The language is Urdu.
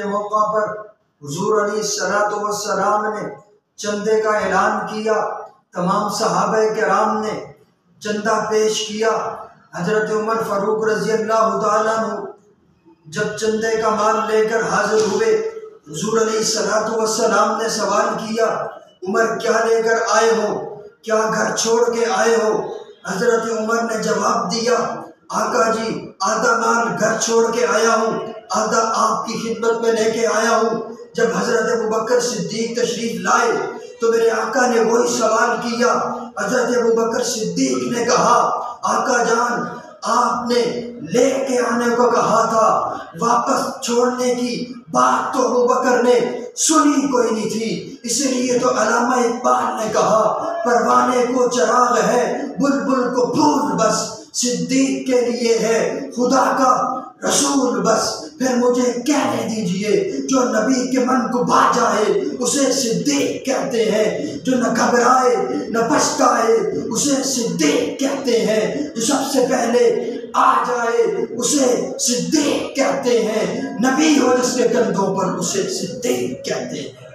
کے موقع پر حضور علیہ السلام نے چندے کا اعلان کیا، تمام صحابہ کرام نے چندہ پیش کیا۔ حضرت عمر فاروق رضی اللہ تعالیٰ عنہ جب چندے کا مال لے کر حاضر ہوئے، حضور علیہ السلام نے سوال کیا، عمر کیا لے کر آئے ہو؟ کیا گھر چھوڑ کے آئے ہو؟ حضرت عمر نے جواب دیا، آقا جی آدھا مال گھر چھوڑ کے آیا ہوں، آدھا آپ کی خدمت میں لے کے آیا ہوں۔ جب حضرت ابوبکر صدیق تشریف لائے تو میرے آقا نے وہی سوال کیا۔ حضرت ابوبکر صدیق نے کہا، آقا جان آپ نے لے کے آنے کو کہا تھا، واپس چھوڑنے کی بات تو ابوبکر نے سنی کوئی نہیں تھی، اسی لیے تو علامہ اقبال نے کہا، پروانے کو چراغ ہے بلبل کو پھول بس، صدیق کے لیے ہے خدا کا رسول بس۔ پھر مجھے کہنے دیجئے جو نبی کے من کو بھا جائے اسے صدیق کہتے ہیں، جو نہ گھبرائے نہ پچھتائے اسے صدیق کہتے ہیں، جو سب سے پہلے آ جائے اسے صدیق کہتے ہیں، نبی ہو جس کے کندھوں پر اسے صدیق کہتے ہیں۔